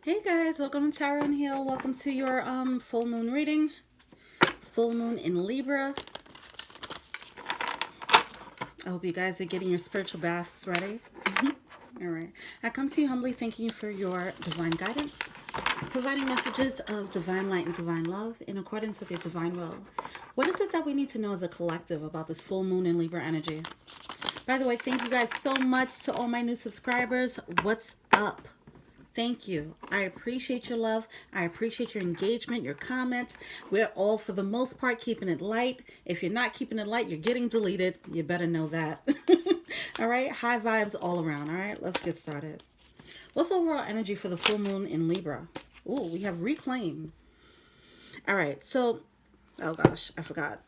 Hey guys, welcome to Tarot and Heal. Welcome to your full moon reading. Full moon in Libra. I hope you guys are getting your spiritual baths ready. All right. I come to you humbly thanking you for your divine guidance, providing messages of divine light and divine love in accordance with your divine will. What is it that we need to know as a collective about this full moon in Libra energy? By the way, thank you guys so much to all my new subscribers. What's up? Thank you. I appreciate your love. I appreciate your engagement, your comments. We're all, for the most part, keeping it light. If you're not keeping it light, you're getting deleted. You better know that. All right? High vibes all around. All right? Let's get started. What's overall energy for the full moon in Libra? Ooh, we have reclaim. All right. So, oh gosh, I forgot.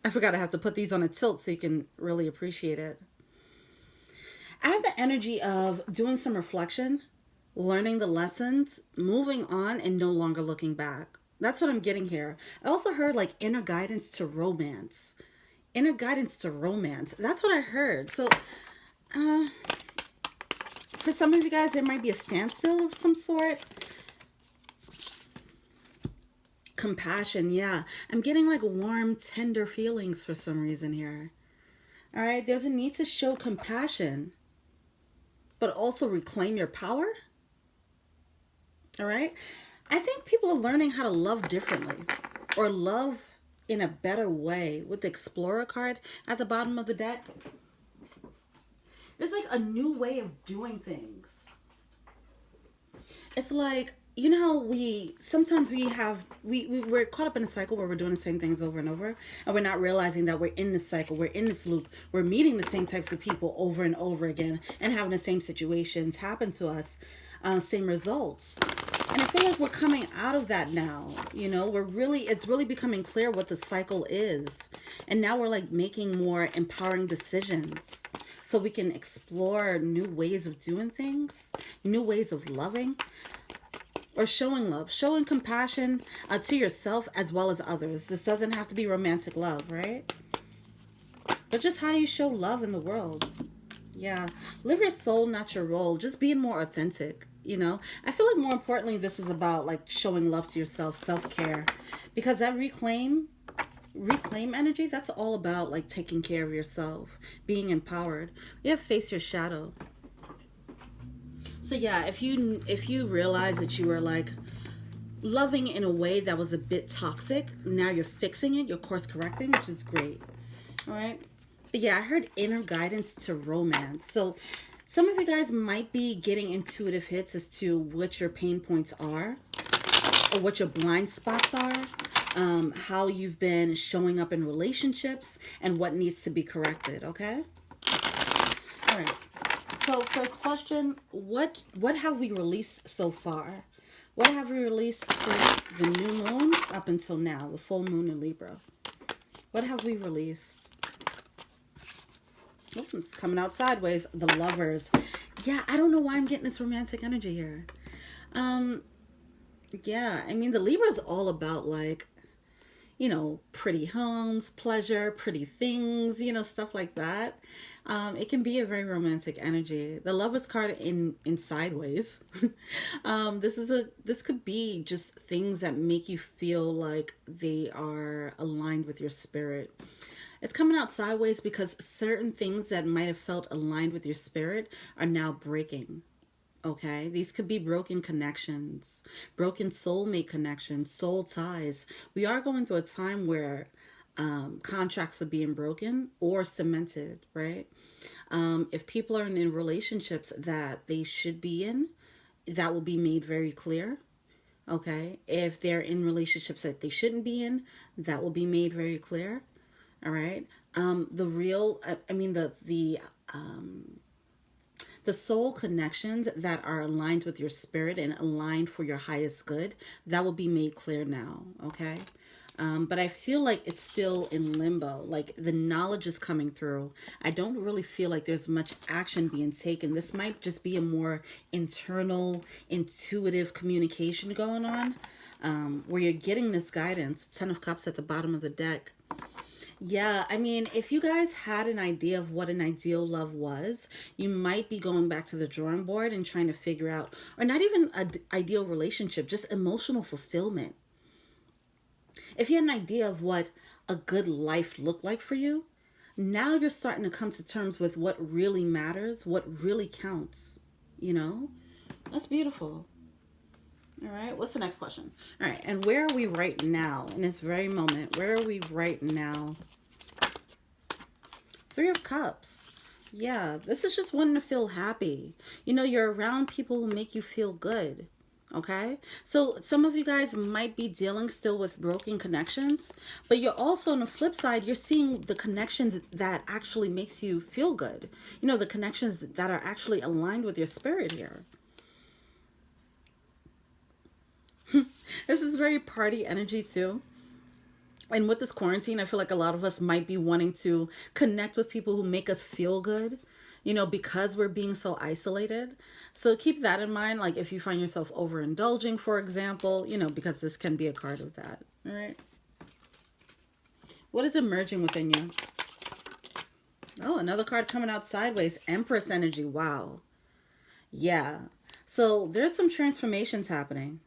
I forgot I have to put these on a tilt so you can really appreciate it. I have the energy of doing some reflection, learning the lessons, moving on, and no longer looking back. That's what I'm getting here. I also heard like inner guidance to romance. Inner guidance to romance. That's what I heard. So, for some of you guys, there might be a standstill of some sort. Compassion, yeah. I'm getting like warm, tender feelings for some reason here. All right, there's a need to show compassion, but also reclaim your power. All right. I think people are learning how to love differently or love in a better way with the Explorer card at the bottom of the deck. There's like a new way of doing things. It's like, you know how we're caught up in a cycle where we're doing the same things over and over, and we're not realizing that we're in this cycle, we're in this loop, we're meeting the same types of people over and over again and having the same situations happen to us, same results. And I feel like we're coming out of that now. You know, it's really becoming clear what the cycle is. And now we're like making more empowering decisions so we can explore new ways of doing things, new ways of loving, or showing love, showing compassion to yourself as well as others. This doesn't have to be romantic love, right? But just how you show love in the world. Yeah. Live your soul, not your role. Just being more authentic. You know, I feel like more importantly, this is about like showing love to yourself, self-care, because that reclaim energy, that's all about like taking care of yourself, being empowered. You have face your shadow. So yeah, if you realize that you were like loving in a way that was a bit toxic, now you're fixing it, you're course correcting, which is great. All right. But yeah, I heard inner guidance to romance. So some of you guys might be getting intuitive hits as to what your pain points are or what your blind spots are, how you've been showing up in relationships and what needs to be corrected, okay? All right. So first question, what have we released so far? What have we released since the new moon up until now, the full moon in Libra? What have we released? Oh, it's coming out sideways. The Lovers. Yeah, I don't know why I'm getting this romantic energy here. Yeah, I mean, the Libra is all about like, you know, pretty homes, pleasure, pretty things, you know, stuff like that. It can be a very romantic energy. The Lovers card in sideways. This could be just things that make you feel like they are aligned with your spirit. It's coming out sideways because certain things that might have felt aligned with your spirit are now breaking. Okay, these could be broken connections, broken soulmate connections, soul ties. We are going through a time where contracts are being broken or cemented, right? If people are in relationships that they should be in, that will be made very clear. Okay, if they're in relationships that they shouldn't be in, that will be made very clear. All right. The soul connections that are aligned with your spirit and aligned for your highest good, that will be made clear now. Okay. But I feel like it's still in limbo. Like the knowledge is coming through. I don't really feel like there's much action being taken. This might just be a more internal, intuitive communication going on, where you're getting this guidance. Ten of Cups at the bottom of the deck. Yeah, I mean, if you guys had an idea of what an ideal love was, you might be going back to the drawing board and trying to figure out, or not even an ideal relationship, just emotional fulfillment. If you had an idea of what a good life looked like for you, now you're starting to come to terms with what really matters, what really counts. You know? That's beautiful. All right, what's the next question? All right, and where are we right now in this very moment? Where are we right now? Three of Cups. Yeah, this is just wanting to feel happy. You know, you're around people who make you feel good. Okay? So some of you guys might be dealing still with broken connections, but you're also on the flip side, you're seeing the connections that actually makes you feel good. You know, the connections that are actually aligned with your spirit here. This is very party energy too. And with this quarantine, I feel like a lot of us might be wanting to connect with people who make us feel good, you know, because we're being so isolated. So keep that in mind. Like if you find yourself overindulging, for example, you know, because this can be a card of that. All right. What is emerging within you? Oh, another card coming out sideways. Empress energy. Wow. Yeah. So there's some transformations happening.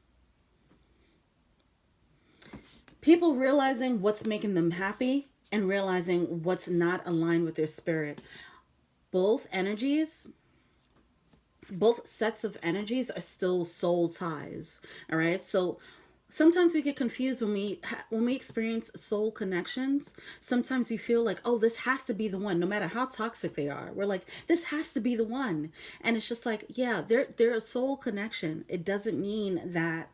People realizing what's making them happy and realizing what's not aligned with their spirit. Both energies, both sets of energies are still soul ties. All right. So sometimes we get confused when we experience soul connections. Sometimes we feel like, oh, this has to be the one, no matter how toxic they are. We're like, this has to be the one. And it's just like, yeah, they're a soul connection. It doesn't mean that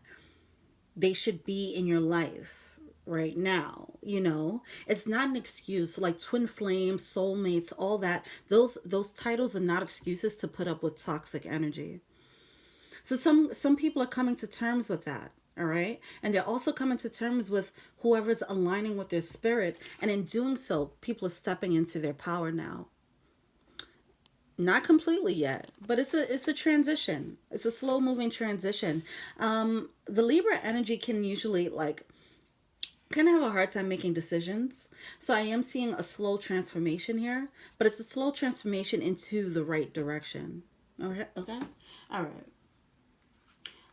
they should be in your life right now. You know, it's not an excuse. Like twin flames, soulmates, all that, those titles are not excuses to put up with toxic energy. So some people are coming to terms with that. All right, and they're also coming to terms with whoever's aligning with their spirit, and in doing so people are stepping into their power now. Not completely yet, but it's a transition. It's a slow moving transition. The Libra energy can usually like kind of have a hard time making decisions. So I am seeing a slow transformation here, but it's a slow transformation into the right direction. All right, okay, all right.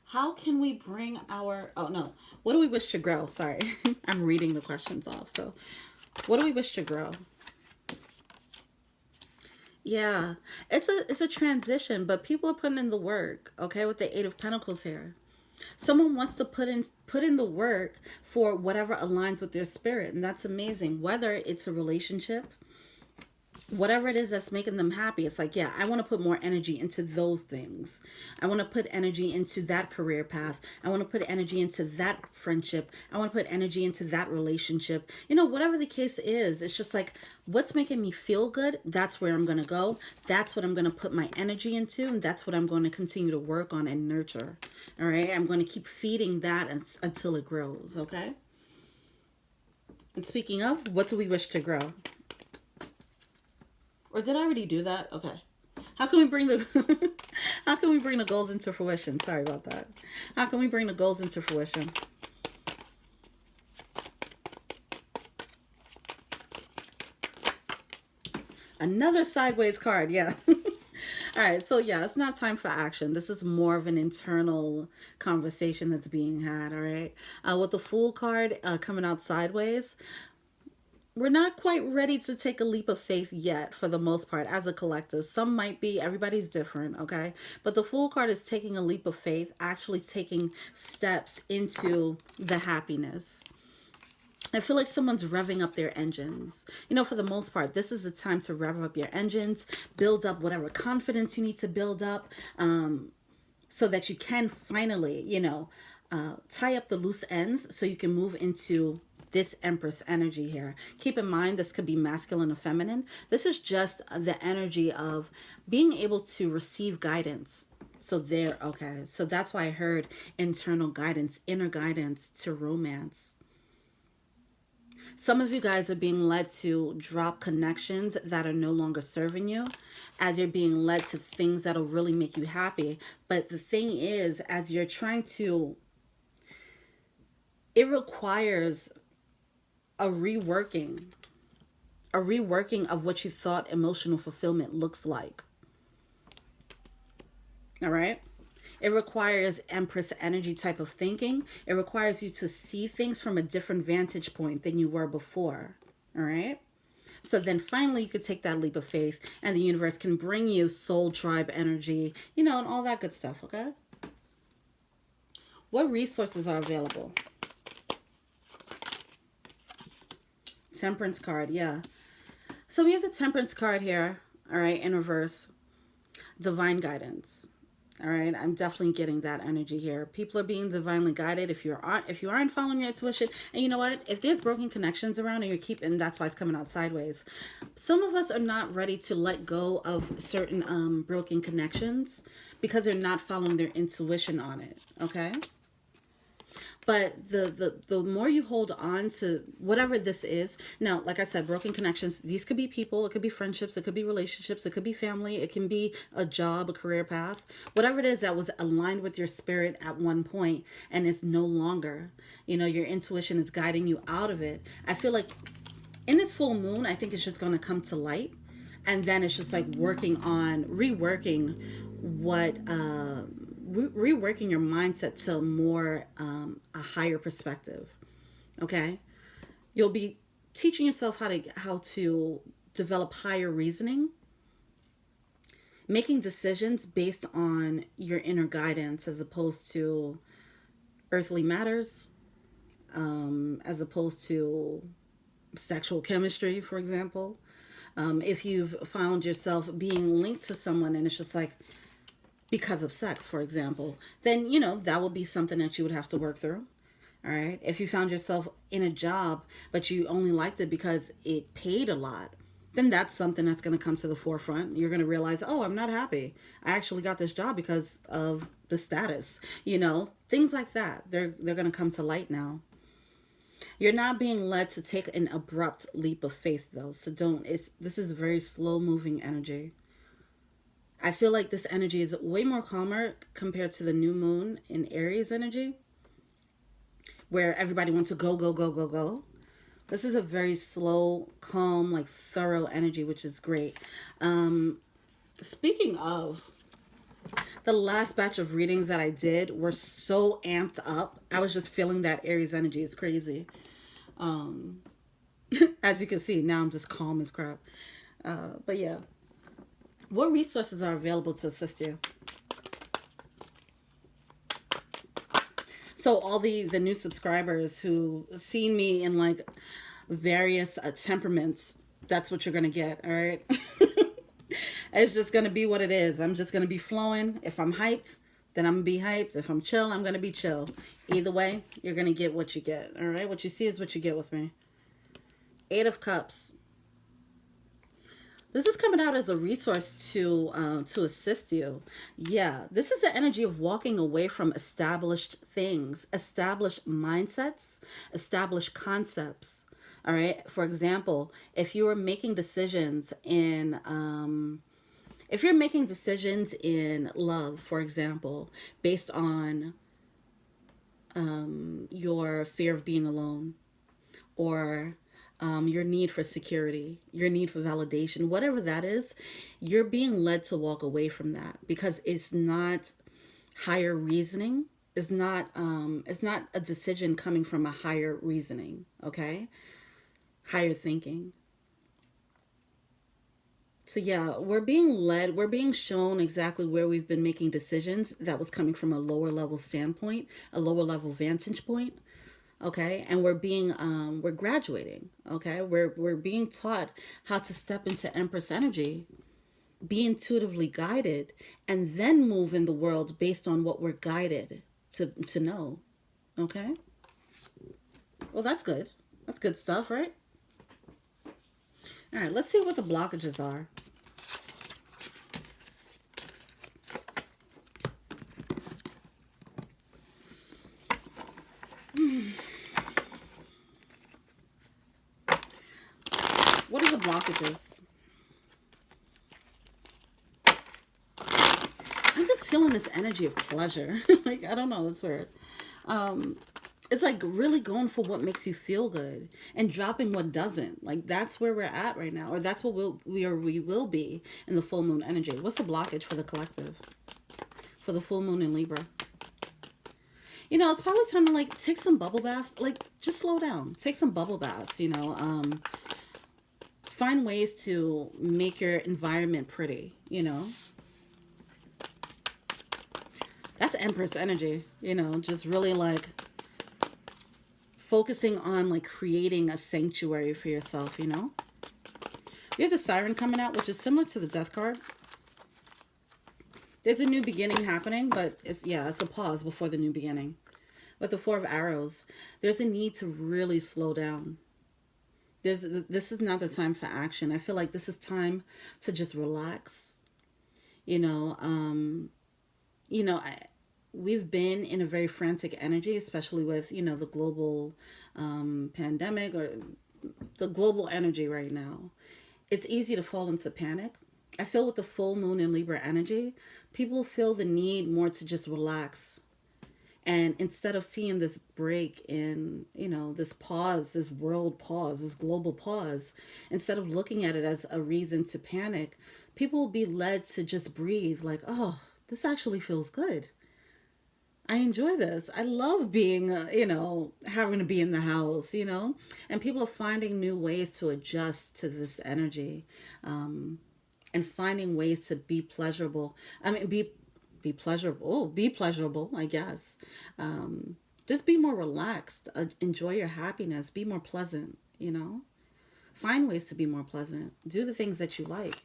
How can we bring our? Oh no, what do we wish to grow? Sorry, I'm reading the questions off. So, what do we wish to grow? Yeah, it's a transition, but people are putting in the work. Okay, with the Eight of Pentacles here, someone wants to put in the work for whatever aligns with their spirit, and that's amazing. Whether it's a relationship, whatever it is that's making them happy, it's like, yeah, I want to put more energy into those things. I want to put energy into that career path. I want to put energy into that friendship. I want to put energy into that relationship. You know, whatever the case is, it's just like, what's making me feel good, that's where I'm going to go. That's what I'm going to put my energy into, and that's what I'm going to continue to work on and nurture. All right, I'm going to keep feeding that until it grows. Okay, and speaking of, what do we wish to grow? Or did I already do that? Okay. How can we bring the how can we bring the goals into fruition? Sorry about that. How can we bring the goals into fruition? Another sideways card, yeah. All right, so yeah, it's not time for action. This is more of an internal conversation that's being had, all right? With the Fool card coming out sideways, we're not quite ready to take a leap of faith yet for the most part as a collective. Some might be, everybody's different, okay? But the Fool card is taking a leap of faith, actually taking steps into the happiness. I feel like someone's revving up their engines. You know, for the most part, this is the time to rev up your engines, build up whatever confidence you need to build up, so that you can finally, you know, tie up the loose ends so you can move into this Empress energy here. Keep in mind, this could be masculine or feminine. This is just the energy of being able to receive guidance. So there, okay. So that's why I heard internal guidance, inner guidance to romance. Some of you guys are being led to drop connections that are no longer serving you, as you're being led to things that'll really make you happy. But the thing is, as you're trying to, it requires a reworking. a reworking of what you thought emotional fulfillment looks like. All right. It requires Empress energy type of thinking. It requires you to see things from a different vantage point than you were before. All right. So then finally you could take that leap of faith and the universe can bring you soul tribe energy, you know, and all that good stuff. Okay. What resources are available? Temperance card. Yeah. So we have the Temperance card here. All right. In reverse. Divine guidance. All right, I'm definitely getting that energy here. People are being divinely guided. If you aren't following your intuition, and you know what, if there's broken connections around and you're keeping, that's why it's coming out sideways. Some of us are not ready to let go of certain broken connections because they're not following their intuition on it. Okay. But the more you hold on to whatever this is, now, like I said, broken connections, these could be people, it could be friendships, it could be relationships, it could be family, it can be a job, a career path, whatever it is that was aligned with your spirit at one point and is no longer, you know, your intuition is guiding you out of it. I feel like in this full moon, I think it's just going to come to light. And then it's just like working on reworking reworking your mindset to more a higher perspective. Okay, you'll be teaching yourself how to develop higher reasoning, making decisions based on your inner guidance as opposed to earthly matters, as opposed to sexual chemistry, for example. If you've found yourself being linked to someone and it's just like because of sex, for example, then, you know, that would be something that you would have to work through. All right. If you found yourself in a job, but you only liked it because it paid a lot, then that's something that's going to come to the forefront. You're going to realize, oh, I'm not happy. I actually got this job because of the status, you know, things like that. They're going to come to light now. You're not being led to take an abrupt leap of faith, though. So this is very slow moving energy. I feel like this energy is way more calmer compared to the new moon in Aries energy, where everybody wants to go, go, go, go, go. This is a very slow, calm, like thorough energy, which is great. Speaking of, the last batch of readings that I did were so amped up. I was just feeling that Aries energy. Is crazy. As you can see, now I'm just calm as crap. But yeah. What resources are available to assist you? So all the new subscribers who seen me in like various temperaments, that's what you're going to get, all right? It's just going to be what it is. I'm just going to be flowing. If I'm hyped, then I'm going to be hyped. If I'm chill, I'm going to be chill. Either way, you're going to get what you get, all right? What you see is what you get with me. 8 of Cups. This is coming out as a resource to assist you. Yeah, this is the energy of walking away from established things, established mindsets, established concepts. All right. For example, if you are making decisions in love, for example, based on your fear of being alone, or your need for security, your need for validation, whatever that is, you're being led to walk away from that because it's not higher reasoning. It's not a decision coming from a higher reasoning, okay? Higher thinking. So yeah, we're being shown exactly where we've been making decisions that was coming from a lower level standpoint, a lower level vantage point. Okay, and we're graduating. Okay, we're being taught how to step into Empress energy, be intuitively guided, and then move in the world based on what we're guided to know. Okay, well, that's good. That's good stuff, right? All right, let's see what the blockages are. What are the blockages? I'm just feeling this energy of pleasure. Like, I don't know, that's weird. It's like really going for what makes you feel good and dropping what doesn't. Like that's where we're at right now, or that's what we will be in the full moon energy. What's the blockage for the collective for the full moon in Libra? You know, it's probably time to like take some bubble baths. Like just slow down, take some bubble baths. You know, find ways to make your environment pretty. You know, that's Empress energy. You know, just really like focusing on like creating a sanctuary for yourself, you know. We have the Siren coming out, which is similar to the Death card. There's a new beginning happening, but it's a pause before the new beginning. With the Four of Arrows, there's a need to really slow down. This is not the time for action. I feel like this is time to just relax. You know, we've been in a very frantic energy, especially with, you know, the global pandemic or the global energy right now. It's easy to fall into panic. I feel with the full moon in Libra energy, people feel the need more to just relax. And instead of seeing this break in, you know, this pause, this world pause, this global pause, instead of looking at it as a reason to panic, people will be led to just breathe like, oh, this actually feels good. I enjoy this. I love being, you know, having to be in the house, you know, and people are finding new ways to adjust to this energy, and finding ways to be pleasurable. I mean, be pleasurable. Be pleasurable, I guess. Just be more relaxed. Enjoy your happiness. Be more pleasant, you know. Find ways to be more pleasant. Do the things that you like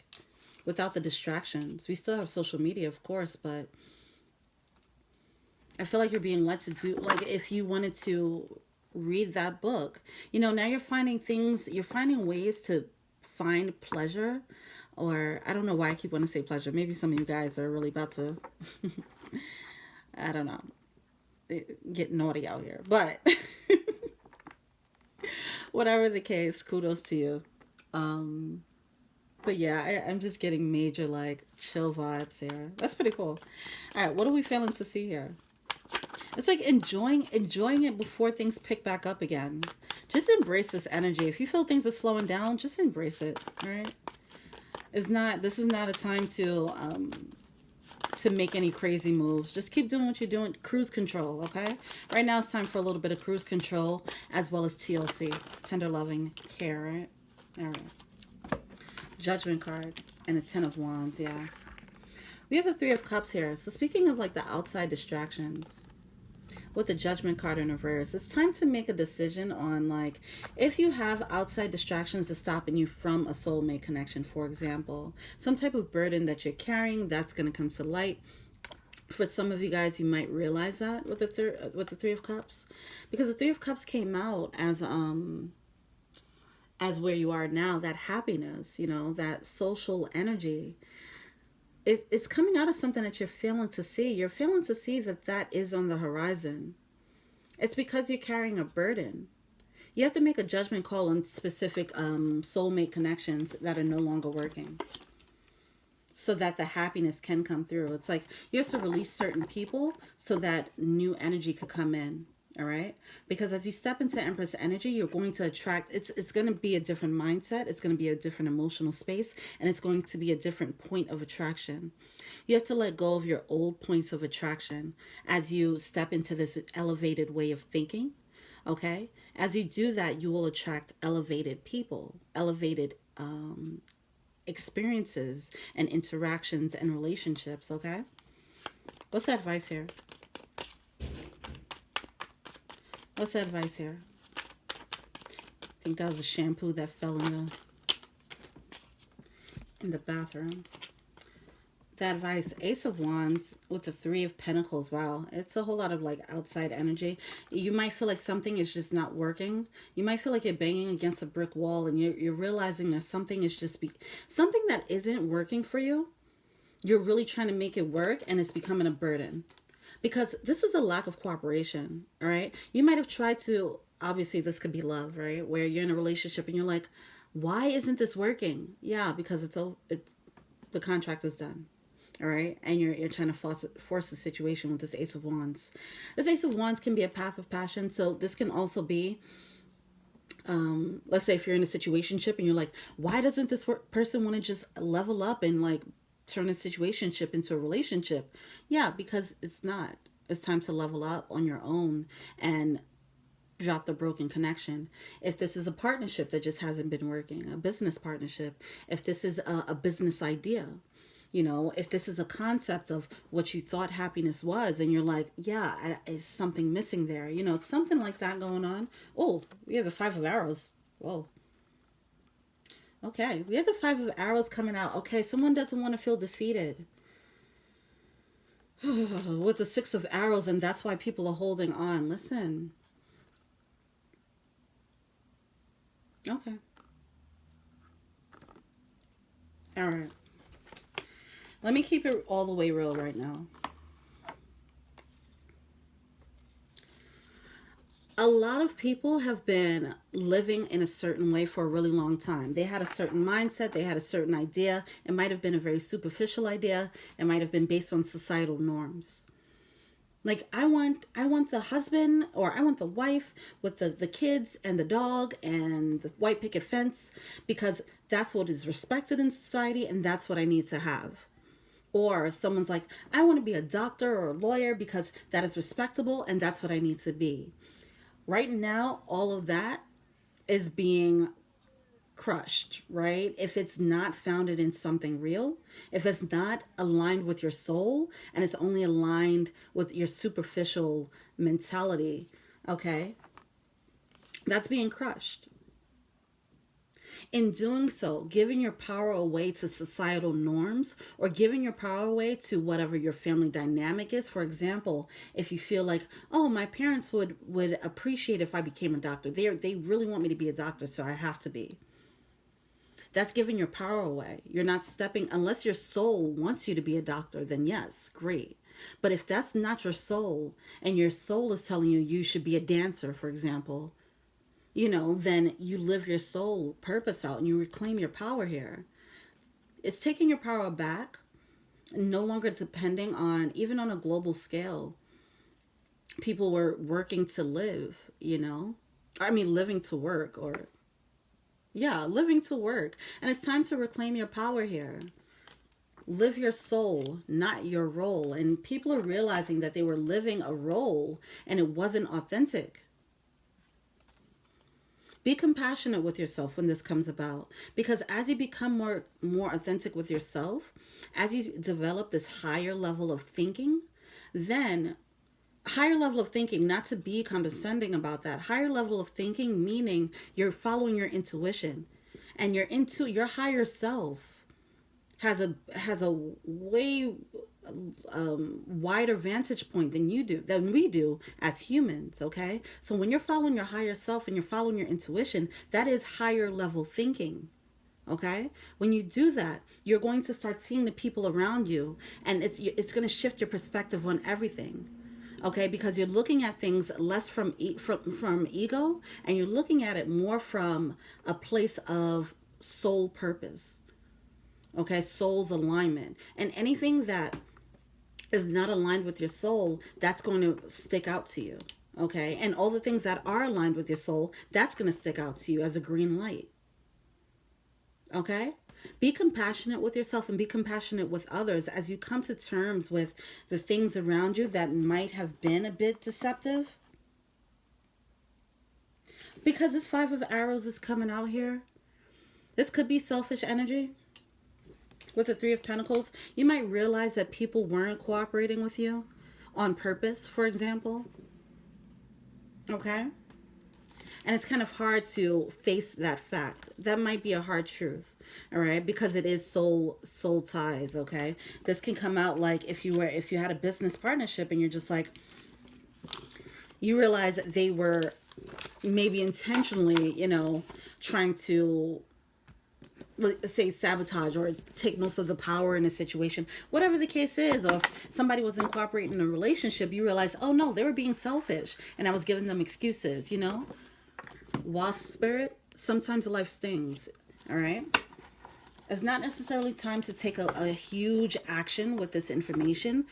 without the distractions. We still have social media, of course, but I feel like you're being led to do, like if you wanted to read that book, you know, now you're finding ways to find pleasure, or I don't know why I keep wanting to say pleasure. Maybe some of you guys are really about to, I don't know, get naughty out here, but whatever the case, kudos to you. But yeah, I'm just getting major like chill vibes here. That's pretty cool. All right, what are we failing to see here? It's like enjoying it before things pick back up again. Just embrace this energy. If you feel things are slowing down, just embrace it. All right. This is not a time to make any crazy moves. Just keep doing what you're doing. Cruise control, okay? Right now it's time for a little bit of cruise control as well as TLC, tender loving care, right? All right. Judgment card and a Ten of Wands, yeah. We have the Three of Cups here. So speaking of like the outside distractions, with the Judgment card in reverse, it's time to make a decision on like if you have outside distractions that's stopping you from a soulmate connection, for example, some type of burden that you're carrying that's going to come to light. For some of you guys, you might realize that with the Three of Cups, because the Three of Cups came out as where you are now, that happiness, you know, that social energy. It's coming out of something that you're failing to see. You're failing to see that is on the horizon. It's because you're carrying a burden. You have to make a judgment call on specific soulmate connections that are no longer working, so that the happiness can come through. It's like you have to release certain people so that new energy could come in. All right. Because as you step into Empress energy, you're going to attract, it's going to be a different mindset. It's going to be a different emotional space, and it's going to be a different point of attraction. You have to let go of your old points of attraction as you step into this elevated way of thinking. Okay. As you do that, you will attract elevated people, elevated, experiences and interactions and relationships. Okay. What's the advice here? What's the advice here? I think that was a shampoo that fell in the bathroom. The advice, Ace of Wands with the Three of Pentacles. Wow, it's a whole lot of like outside energy. You might feel like something is just not working. You might feel like you're banging against a brick wall, and you're realizing that something is just something that isn't working for you. You're really trying to make it work, and it's becoming a burden. Because this is a lack of cooperation, all right? You might have tried to, obviously this could be love, right? Where you're in a relationship and you're like, why isn't this working? Yeah, because it's the contract is done. All right, and you're trying to force the situation with this Ace of Wands. This Ace of Wands can be a path of passion, so this can also be, let's say if you're in a situationship and you're like, why doesn't this person want to just level up and like turn a situationship into a relationship? Yeah, because it's not. It's time to level up on your own and drop the broken connection. If this is a partnership that just hasn't been working, a business partnership, if this is a business idea, you know, if this is a concept of what you thought happiness was and you're like, yeah, is something missing there, you know, it's something like that going on. Oh, we have the Five of Arrows. Whoa. Okay, we have the Five of Arrows coming out. Okay, someone doesn't want to feel defeated with the Six of Arrows, and that's why people are holding on. Listen. Okay. All right. Let me keep it all the way real right now. A lot of people have been living in a certain way for a really long time. They had a certain mindset. They had a certain idea. It might have been a very superficial idea. It might have been based on societal norms. Like, I want the husband, or I want the wife with the kids and the dog and the white picket fence, because that's what is respected in society and that's what I need to have. Or someone's like, I want to be a doctor or a lawyer because that is respectable and that's what I need to be. Right now, all of that is being crushed, right? If it's not founded in something real, if it's not aligned with your soul and it's only aligned with your superficial mentality, okay, that's being crushed. In doing so, giving your power away to societal norms or giving your power away to whatever your family dynamic is. For example, if you feel like, oh, my parents would appreciate if I became a doctor. They really want me to be a doctor, so I have to be. That's giving your power away. You're not stepping, unless your soul wants you to be a doctor, then yes, great. But if that's not your soul and your soul is telling you you should be a dancer, for example, you know, then you live your soul purpose out and you reclaim your power here. It's taking your power back, no longer depending on, even on a global scale, people were working to live, you know? I mean, living to work, or, yeah, living to work. And it's time to reclaim your power here. Live your soul, not your role. And people are realizing that they were living a role and it wasn't authentic. Be compassionate with yourself when this comes about, because as you become more authentic with yourself, as you develop this higher level of thinking, then higher level of thinking, not to be condescending about that, higher level of thinking, meaning you're following your intuition, and your higher self has a way wider vantage point than we do as humans. Okay, so when you're following your higher self and you're following your intuition, that is higher level thinking. Okay, when you do that, you're going to start seeing the people around you, and it's going to shift your perspective on everything. Okay, because you're looking at things less from ego, and you're looking at it more from a place of soul purpose. Okay, soul's alignment, and anything that is not aligned with your soul, that's going to stick out to you. Okay, and all the things that are aligned with your soul, that's going to stick out to you as a green light. Okay, be compassionate with yourself and be compassionate with others as you come to terms with the things around you that might have been a bit deceptive. Because this Five of Arrows is coming out here, this could be selfish energy. With the Three of Pentacles, you might realize that people weren't cooperating with you on purpose, for example. Okay? And it's kind of hard to face that fact. That might be a hard truth, all right? Because it is soul ties, okay? This can come out like if you had a business partnership and you're just like, you realize that they were maybe intentionally, you know, trying to, let's say, sabotage or take most of the power in a situation, whatever the case is. Or if somebody wasn't cooperating in a relationship, you realize, oh no, they were being selfish and I was giving them excuses, you know. Wasp spirit, sometimes life stings, all right. It's not necessarily time to take a huge action with this information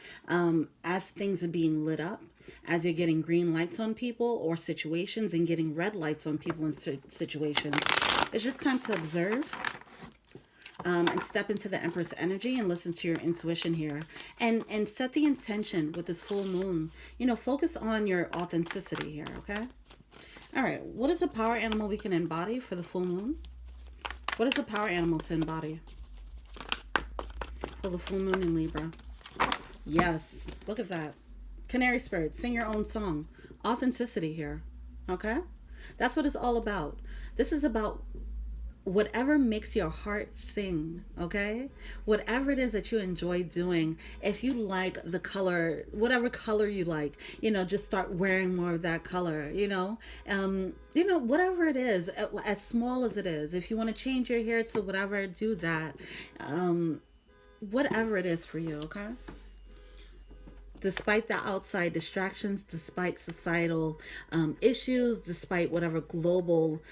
as things are being lit up, as you're getting green lights on people or situations and getting red lights on people and situations. It's just time to observe and step into the Empress energy and listen to your intuition here. And set the intention with this full moon. You know, focus on your authenticity here, okay? All right, what is the power animal we can embody for the full moon? What is the power animal to embody for the full moon in Libra? Yes, look at that. Canary spirit, sing your own song. Authenticity here, okay? That's what it's all about. This is about whatever makes your heart sing, okay? Whatever it is that you enjoy doing. If you like the color, whatever color you like, you know, just start wearing more of that color, you know, whatever it is, as small as it is. If you want to change your hair to whatever, do that. Whatever it is for you, okay? Despite the outside distractions, despite societal issues, despite whatever global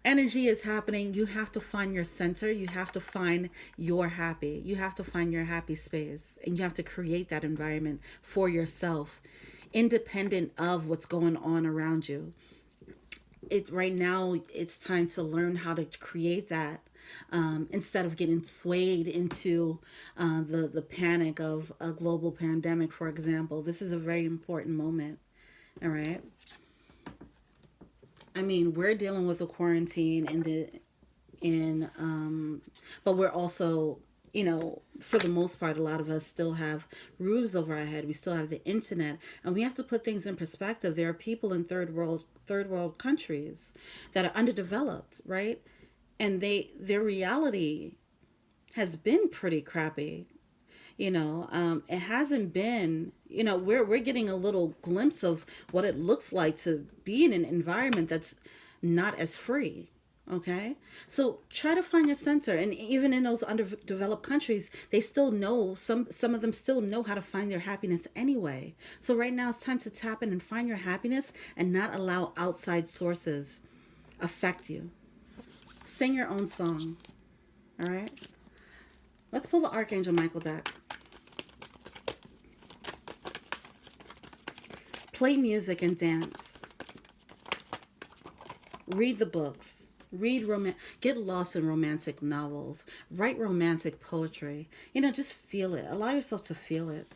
energy is happening, you have to find your center. You have to find your happy. You have to find your happy space. And you have to create that environment for yourself, independent of what's going on around you. Right now, it's time to learn how to create that instead of getting swayed into the panic of a global pandemic, for example. This is a very important moment. All right. I mean, we're dealing with a quarantine but we're also, you know, for the most part, a lot of us still have roofs over our head. We still have the internet, and we have to put things in perspective. There are people in third world countries that are underdeveloped, right? And their reality has been pretty crappy. You know, it hasn't been, you know, we're getting a little glimpse of what it looks like to be in an environment that's not as free. Okay, so try to find your center. And even in those underdeveloped countries, they still know, some of them still know how to find their happiness anyway. So right now it's time to tap in and find your happiness and not allow outside sources affect you. Sing your own song. All right, let's pull the Archangel Michael deck. Play music and dance. Read the books. Get lost in romantic novels. Write romantic poetry. You know, just feel it. Allow yourself to feel it.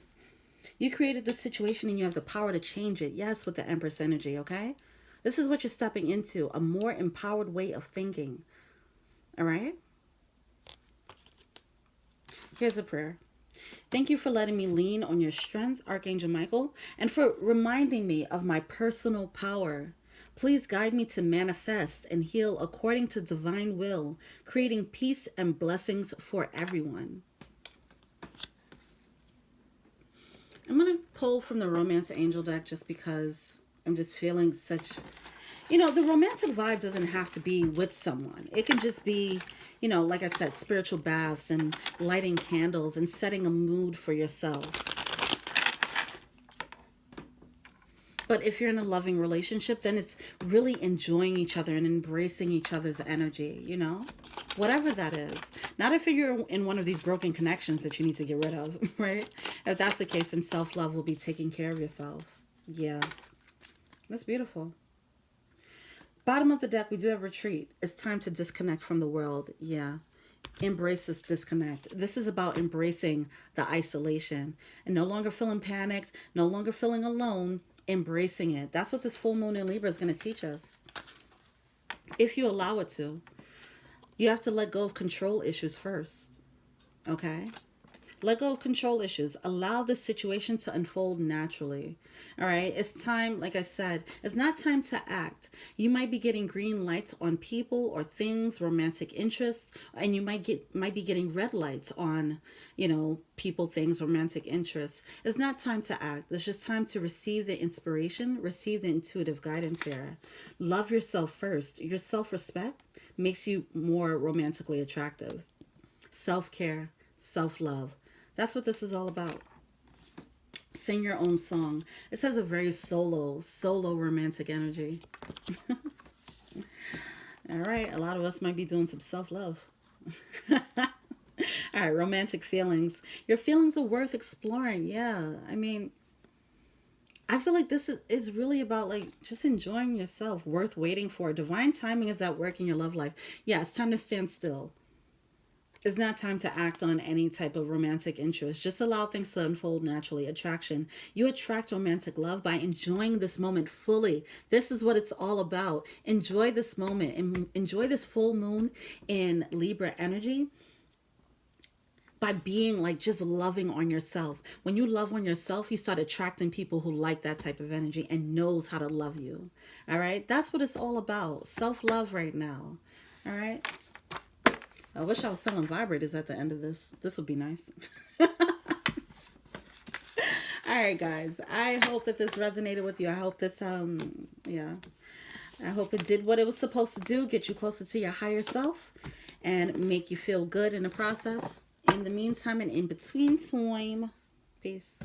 You created this situation and you have the power to change it. Yes, with the Empress energy, okay? This is what you're stepping into. A more empowered way of thinking. All right? Here's a prayer. Thank you for letting me lean on your strength, Archangel Michael, and for reminding me of my personal power. Please guide me to manifest and heal according to divine will, creating peace and blessings for everyone. I'm going to pull from the Romance Angel deck just because I'm just feeling such... You know, the romantic vibe doesn't have to be with someone. It can just be, you know, like I said, spiritual baths and lighting candles and setting a mood for yourself. But if you're in a loving relationship, then it's really enjoying each other and embracing each other's energy, you know, whatever that is. Not if you're in one of these broken connections that you need to get rid of, right? If that's the case, then self-love will be taking care of yourself. Yeah, that's beautiful. Bottom of the deck, we do have retreat. It's time to disconnect from the world. Yeah. Embrace this disconnect. This is about embracing the isolation and no longer feeling panicked, no longer feeling alone, embracing it. That's what this full moon in Libra is going to teach us. If you allow it to. You have to let go of control issues first. Okay? Let go of control issues. Allow this situation to unfold naturally. All right. It's time, like I said, it's not time to act. You might be getting green lights on people or things, romantic interests, and you might be getting red lights on, you know, people, things, romantic interests. It's not time to act. It's just time to receive the inspiration, receive the intuitive guidance here. Love yourself first. Your self-respect makes you more romantically attractive. Self-care, self-love. That's what this is all about. Sing your own song. It says a very solo romantic energy. All right. A lot of us might be doing some self-love. All right, romantic feelings. Your feelings are worth exploring. Yeah, I mean, I feel like this is really about like just enjoying yourself, worth waiting for. Divine timing is at work in your love life. Yeah, it's time to stand still. It's not time to act on any type of romantic interest. Just allow things to unfold naturally. Attraction. You attract romantic love by enjoying this moment fully. This is what it's all about. Enjoy this moment and enjoy this full moon in Libra energy by being like just loving on yourself. When you love on yourself, you start attracting people who like that type of energy and knows how to love you. All right? That's what it's all about. Self-love right now. All right? I wish I was selling vibrators at the end of this. This would be nice. All right, guys. I hope that this resonated with you. I hope this, yeah. I hope it did what it was supposed to do. Get you closer to your higher self and make you feel good in the process. In the meantime and in between time. Peace.